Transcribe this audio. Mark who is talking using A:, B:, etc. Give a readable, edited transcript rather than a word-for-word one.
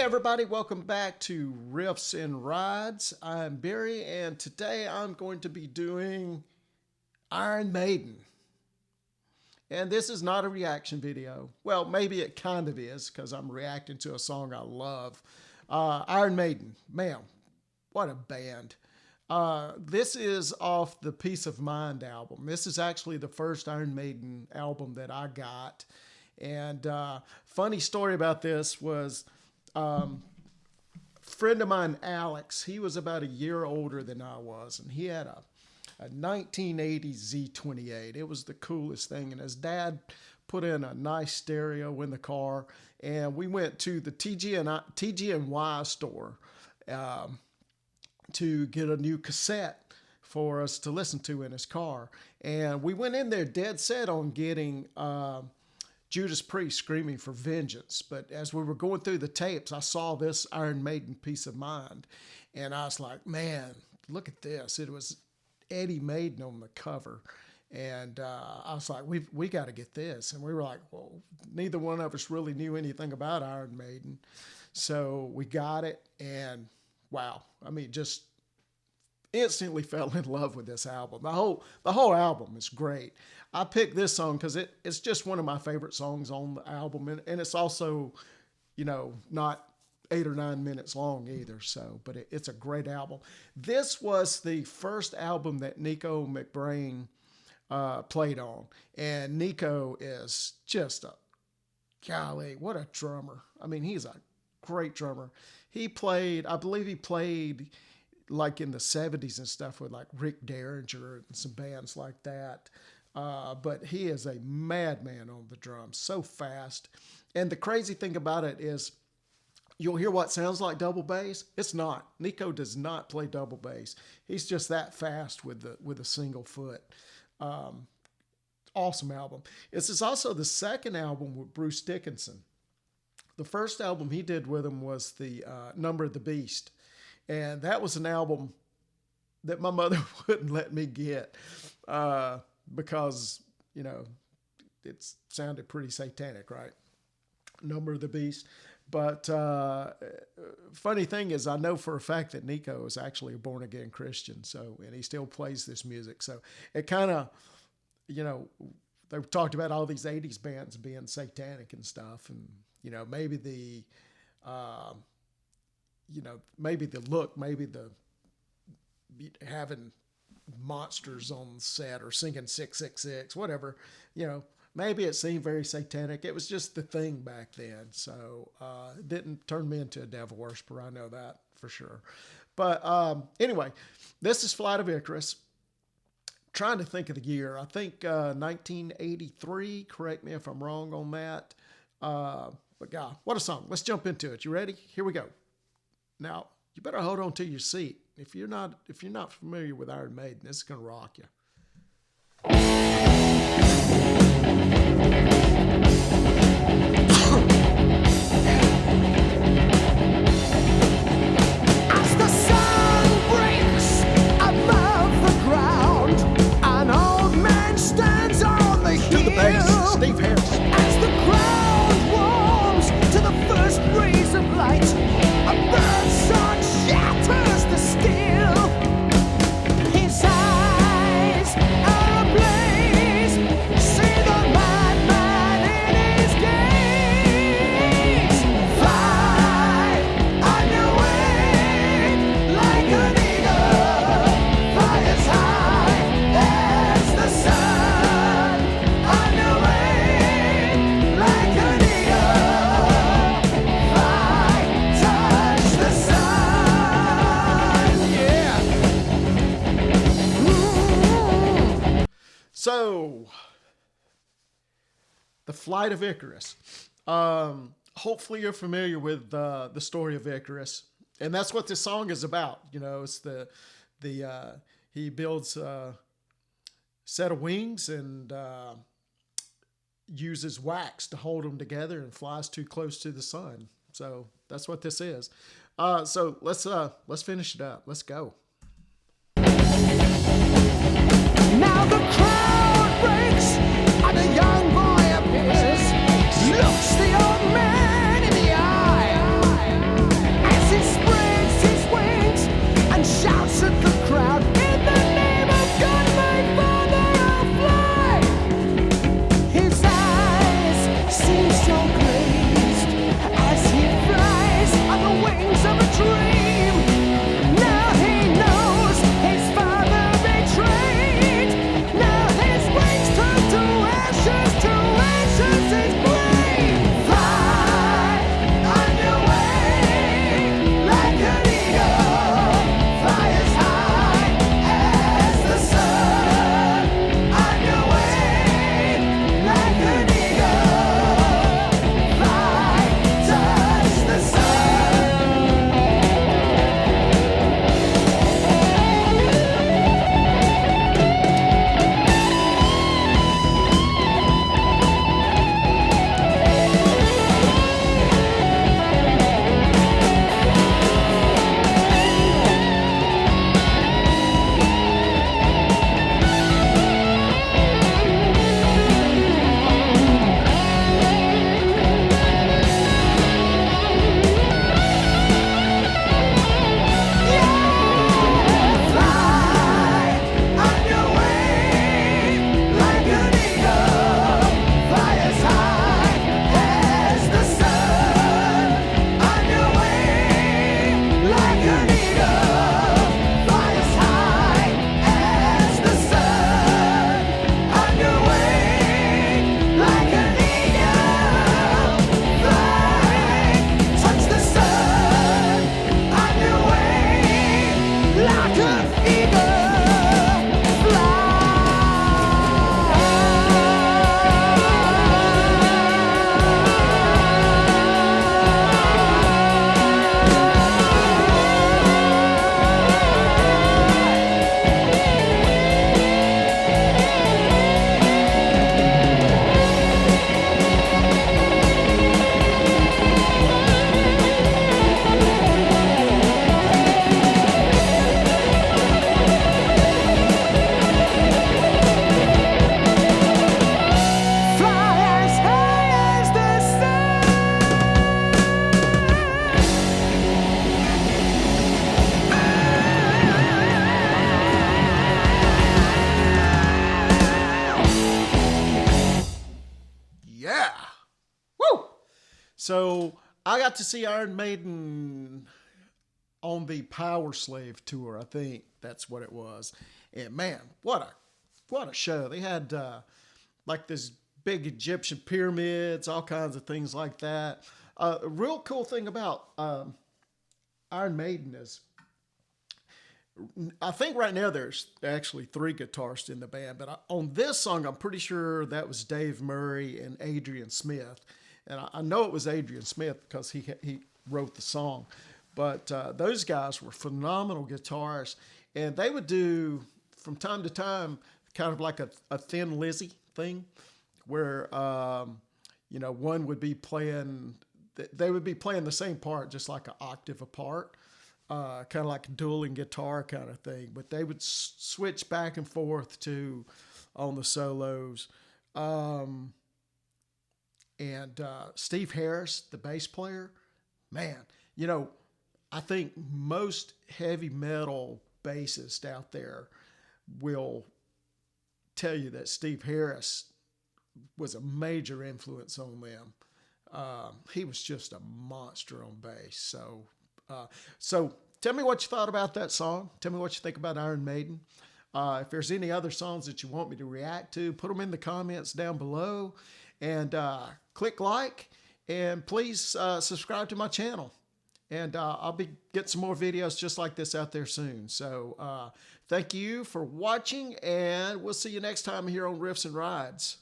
A: everybody, welcome back to Riffs and Rides. I'm Barry, and today I'm going to be doing Iron Maiden. And this is not a reaction video. Well, maybe it kind of is, because I'm reacting to a song I love. Iron Maiden, man, what a band. This is off the Peace of Mind album. This is actually the first Iron Maiden album that I got. And funny story about this was... friend of mine, Alex, he was about a year older than I was, and he had a 1980 Z28. It was the coolest thing, and his dad put in a nice stereo in the car, and we went to the TG&Y store to get a new cassette for us to listen to in his car. And we went in there dead set on getting... Judas Priest, Screaming for Vengeance. But as we were going through the tapes, I saw this Iron Maiden, Peace of Mind. And I was like, man, look at this. It was Eddie Maiden on the cover. And I was like, we got to get this. And we were like, well, neither one of us really knew anything about Iron Maiden. So we got it. And wow, I mean, just instantly fell in love with this album. The whole album is great. I picked this song because it's just one of my favorite songs on the album, and it's also, you know, not 8 or 9 minutes long either. So, but it's a great album. This was the first album that Nico McBrain played on, and Nico is just golly, what a drummer. I mean, he's a great drummer. I believe he played like in the 70s and stuff with like Rick Derringer and some bands like that. But he is a madman on the drums, so fast. And the crazy thing about it is you'll hear what sounds like double bass. It's not. Nico does not play double bass. He's just that fast with a single foot. Awesome album. This is also the second album with Bruce Dickinson. The first album he did with him was the Number of the Beast. And that was an album that my mother wouldn't let me get because, you know, it sounded pretty satanic, right? Number of the Beast. But funny thing is, I know for a fact that Nico is actually a born-again Christian, and he still plays this music. So it kind of, you know, they talked about all these 80s bands being satanic and stuff, and, you know, maybe the... maybe the look, maybe the having monsters on set or singing 666, whatever, you know, maybe it seemed very satanic. It was just the thing back then. So it didn't turn me into a devil worshiper. I know that for sure. But anyway, this is Flight of Icarus. Trying to think of the year. I think 1983. Correct me if I'm wrong on that. But God, what a song. Let's jump into it. You ready? Here we go. Now, you better hold on to your seat. If you're not familiar with Iron Maiden, this is going to rock you.
B: As the sun breaks above the ground, an old man stands on the hill.
A: To the bass, Steve Harris.
B: As the ground warms to the first rays of light, a bird's song shatters the steel. His eyes are ablaze. See the madman in his gaze. Fly on your way like an eagle. Fly as high as the sun. On your way like an eagle. Fly, touch the sun. Yeah.
A: So, the Flight of Icarus. Hopefully you're familiar with the story of Icarus, and that's what this song is about. You know, it's he builds a set of wings and uses wax to hold them together and flies too close to the sun. So that's what this is. So let's finish it up. Let's go.
B: Now the crowd breaks and a young boy appears, looks the old man in the eye.
A: So I got to see Iron Maiden on the Power Slave tour. I think that's what it was. And man, what a show! They had like this big Egyptian pyramids, all kinds of things like that. A real cool thing about Iron Maiden is, I think right now there's actually 3 guitarists in the band, but on this song, I'm pretty sure that was Dave Murray and Adrian Smith. And I know it was Adrian Smith because he wrote the song. But those guys were phenomenal guitarists. And they would do, from time to time, kind of like a Thin Lizzy thing where, one would be playing, they would be playing the same part, just like an octave apart. Kind of like a dueling guitar kind of thing, but they would switch back and forth to on the solos. And Steve Harris, the bass player, man, I think most heavy metal bassists out there will tell you that Steve Harris was a major influence on them. He was just a monster on bass. So tell me what you thought about that song. Tell me what you think about Iron Maiden. If there's any other songs that you want me to react to, put them in the comments down below. And click like. And please subscribe to my channel. And I'll be getting some more videos just like this out there soon. So thank you for watching. And we'll see you next time here on Riffs and Rides.